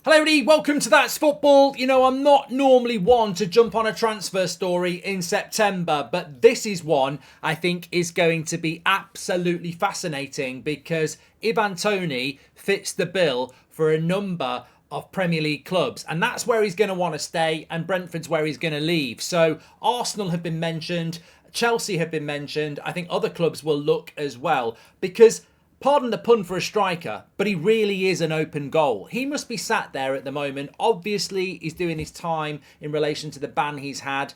Hello everybody, welcome to That's Football. You know, I'm not normally one to jump on a transfer story in September, but this is one I think is going to be absolutely fascinating because Ivan Toney fits the bill for a number of Premier League clubs, and that's where he's going to want to stay, and Brentford's where he's going to leave. So Arsenal have been mentioned, Chelsea have been mentioned. I think other clubs will look as well because, pardon the pun for a striker, but he really is an open goal. He must be sat there at the moment. Obviously, he's doing his time in relation to the ban he's had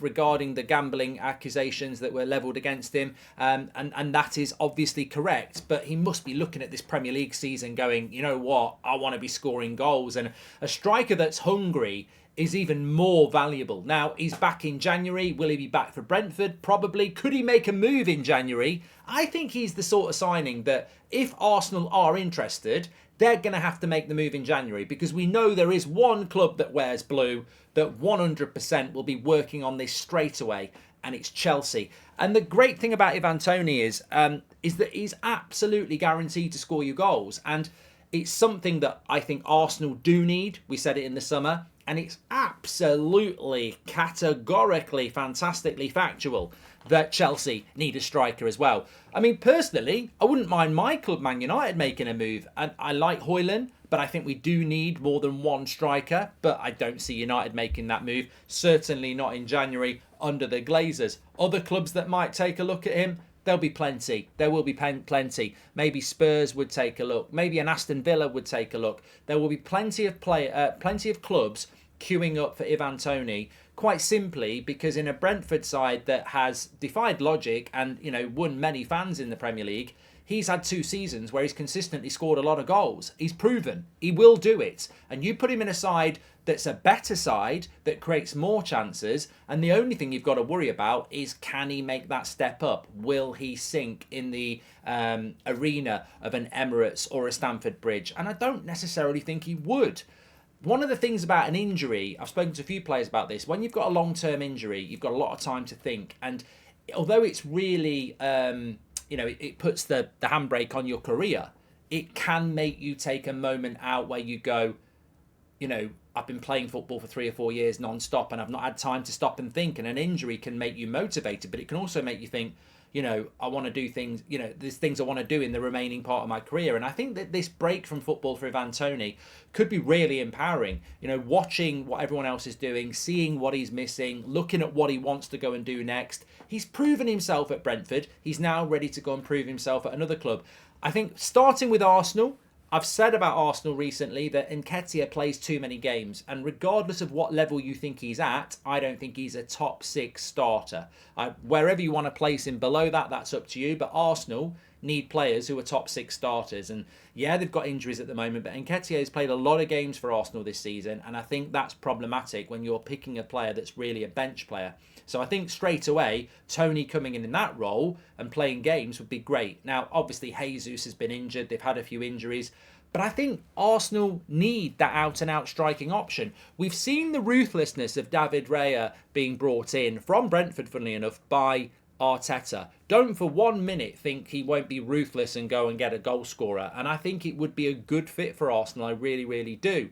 regarding the gambling accusations that were levelled against him. And that is obviously correct. But he must be looking at this Premier League season going, you know what, I want to be scoring goals. And a striker that's hungry is even more valuable. Now, he's back in January. Will he be back for Brentford? Probably. Could he make a move in January? I think he's the sort of signing that if Arsenal are interested, they're going to have to make the move in January, because we know there is one club that wears blue that 100% will be working on this straight away, and it's Chelsea. And the great thing about Ivan Toney is that he's absolutely guaranteed to score you goals. And it's something that I think Arsenal do need. We said it in the summer. And it's absolutely, categorically, fantastically factual that Chelsea need a striker as well. I mean, personally, I wouldn't mind my club, Man United, making a move. And I like Højlund, but I think we do need more than one striker. But I don't see United making that move. Certainly not in January under the Glazers. Other clubs that might take a look at him, there'll be plenty. There will be plenty. Maybe Spurs would take a look. Maybe an Aston Villa would take a look. There will be plenty of clubs queuing up for Ivan Toney, quite simply because in a Brentford side that has defied logic and, you know, won many fans in the Premier League, he's had 2 seasons where he's consistently scored a lot of goals. He's proven he will do it. And you put him in a side that's a better side, that creates more chances, and the only thing you've got to worry about is, can he make that step up? Will he sink in the arena of an Emirates or a Stamford Bridge? And I don't necessarily think he would. One of the things about an injury, I've spoken to a few players about this, when you've got a long-term injury, you've got a lot of time to think. And although it's really, it puts the handbrake on your career, it can make you take a moment out where you go, you know, I've been playing football for 3 or 4 years non-stop and I've not had time to stop and think. And an injury can make you motivated, but it can also make you think, you know, I want to do things, you know, there's things I want to do in the remaining part of my career. And I think that this break from football for Ivan Toney could be really empowering. You know, watching what everyone else is doing, seeing what he's missing, looking at what he wants to go and do next. He's proven himself at Brentford. He's now ready to go and prove himself at another club. I think starting with Arsenal, I've said about Arsenal recently that Nketiah plays too many games, and regardless of what level you think he's at, I don't think he's a top 6 starter. Wherever you want to place him below that, that's up to you, but Arsenal need players who are top 6 starters. And yeah, they've got injuries at the moment, but Nketiah has played a lot of games for Arsenal this season, and I think that's problematic when you're picking a player that's really a bench player. So I think straight away, Toney coming in that role and playing games would be great. Now, obviously, Jesus has been injured. They've had a few injuries. But I think Arsenal need that out-and-out striking option. We've seen the ruthlessness of David Raya being brought in from Brentford, funnily enough, by Arteta. Don't for 1 minute think he won't be ruthless and go and get a goal scorer. And I think it would be a good fit for Arsenal. I really, really do.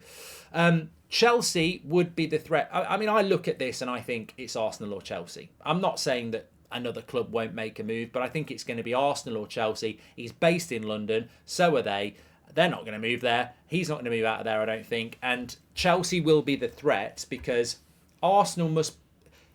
Chelsea would be the threat. I mean, I look at this and I think it's Arsenal or Chelsea. I'm not saying that another club won't make a move, but I think it's going to be Arsenal or Chelsea. He's based in London, so are they. They're not going to move there. He's not going to move out of there, I don't think. And Chelsea will be the threat because Arsenal must,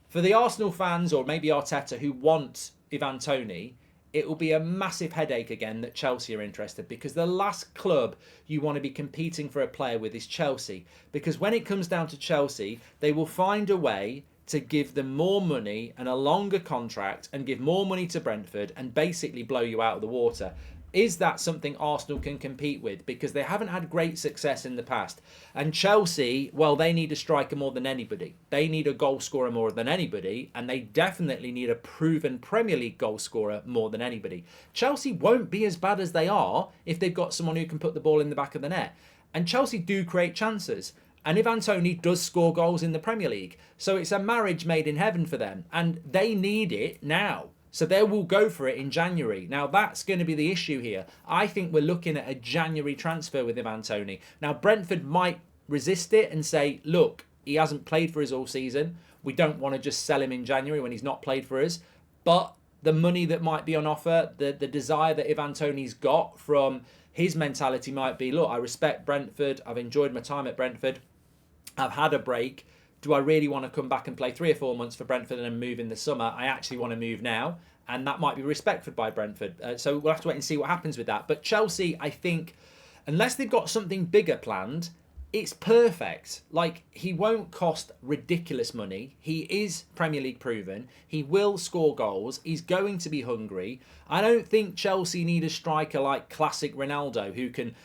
for the Arsenal fans or maybe Arteta who want Ivan Toney, it will be a massive headache again that Chelsea are interested, because the last club you want to be competing for a player with is Chelsea. Because when it comes down to Chelsea, they will find a way to give them more money and a longer contract and give more money to Brentford and basically blow you out of the water. Is that something Arsenal can compete with? Because they haven't had great success in the past. And Chelsea, well, they need a striker more than anybody. They need a goal scorer more than anybody. And they definitely need a proven Premier League goal scorer more than anybody. Chelsea won't be as bad as they are if they've got someone who can put the ball in the back of the net. And Chelsea do create chances. And Ivan Toney does score goals in the Premier League. So it's a marriage made in heaven for them. And they need it now. So they will go for it in January. Now, that's going to be the issue here. I think we're looking at a January transfer with Ivan Toney. Now, Brentford might resist it and say, look, he hasn't played for us all season. We don't want to just sell him in January when he's not played for us. But the money that might be on offer, the desire that Ivan Toney's got from his mentality might be, look, I respect Brentford. I've enjoyed my time at Brentford. I've had a break. Do I really want to come back and play 3 or 4 months for Brentford and then move in the summer? I actually want to move now. And that might be respected by Brentford. So we'll have to wait and see what happens with that. But Chelsea, I think, unless they've got something bigger planned, it's perfect. Like, he won't cost ridiculous money. He is Premier League proven. He will score goals. He's going to be hungry. I don't think Chelsea need a striker like classic Ronaldo who can,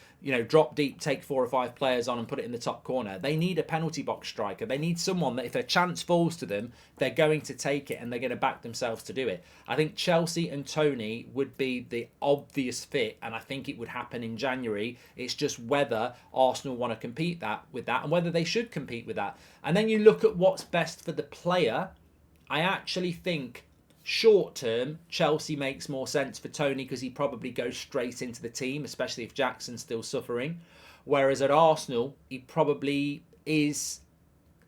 drop deep, take 4 or 5 players on and put it in the top corner. They need a penalty box striker. They need someone that if a chance falls to them, they're going to take it and they're going to back themselves to do it. I think Chelsea and Toney would be the obvious fit, and I think it would happen in January. It's just whether Arsenal want to compete with that and whether they should compete with that. And then you look at what's best for the player. I actually think short term, Chelsea makes more sense for Toney because he probably goes straight into the team, especially if Jackson's still suffering. Whereas at Arsenal, he probably is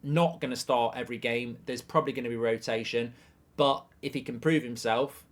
not going to start every game. There's probably going to be rotation. But if he can prove himself,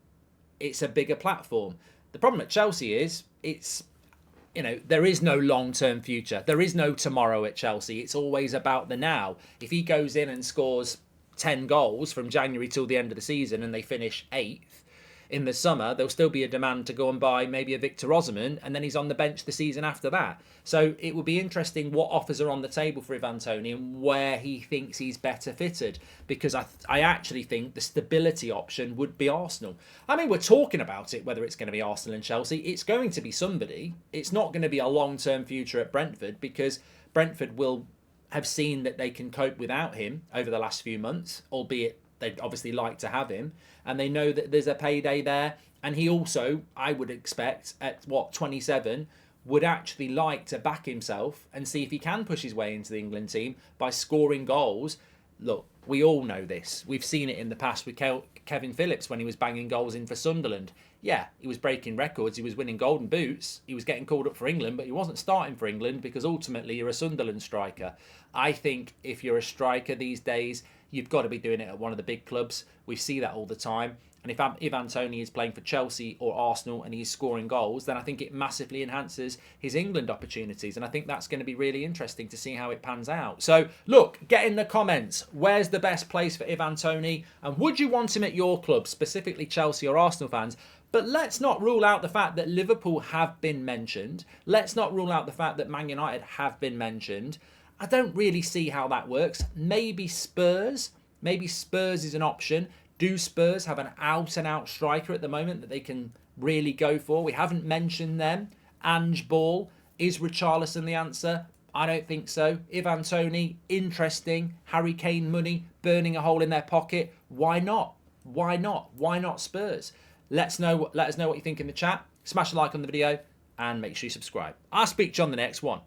it's a bigger platform. The problem at Chelsea is there is no long-term future. There is no tomorrow at Chelsea. It's always about the now. If he goes in and scores 10 goals from January till the end of the season and they finish 8th in the summer, there'll still be a demand to go and buy maybe a Victor Osimhen, and then he's on the bench the season after that. So it will be interesting what offers are on the table for Ivan Toney and where he thinks he's better fitted, because I actually think the stability option would be Arsenal. I mean, we're talking about it, whether it's going to be Arsenal and Chelsea. It's going to be somebody. It's not going to be a long-term future at Brentford, because Brentford will have seen that they can cope without him over the last few months, albeit they'd obviously like to have him, and they know that there's a payday there. And he also, I would expect, at 27, would actually like to back himself and see if he can push his way into the England team by scoring goals. Look, we all know this. We've seen it in the past with Kevin Phillips when he was banging goals in for Sunderland. Yeah, he was breaking records. He was winning golden boots. He was getting called up for England, but he wasn't starting for England because ultimately you're a Sunderland striker. I think if you're a striker these days, you've got to be doing it at one of the big clubs. We see that all the time. And if Ivan Toney is playing for Chelsea or Arsenal and he's scoring goals, then I think it massively enhances his England opportunities. And I think that's going to be really interesting to see how it pans out. So, look, get in the comments. Where's the best place for Ivan Toney? And would you want him at your club, specifically Chelsea or Arsenal fans? But let's not rule out the fact that Liverpool have been mentioned. Let's not rule out the fact that Man United have been mentioned. I don't really see how that works. Maybe Spurs. Maybe Spurs is an option. Do Spurs have an out-and-out striker at the moment that they can really go for? We haven't mentioned them. Ange Ball. Is Richarlison the answer? I don't think so. Ivan Toney, interesting. Harry Kane money, burning a hole in their pocket. Why not? Why not? Why not Spurs? Let us know what you think in the chat. Smash a like on the video and make sure you subscribe. I'll speak to you on the next one.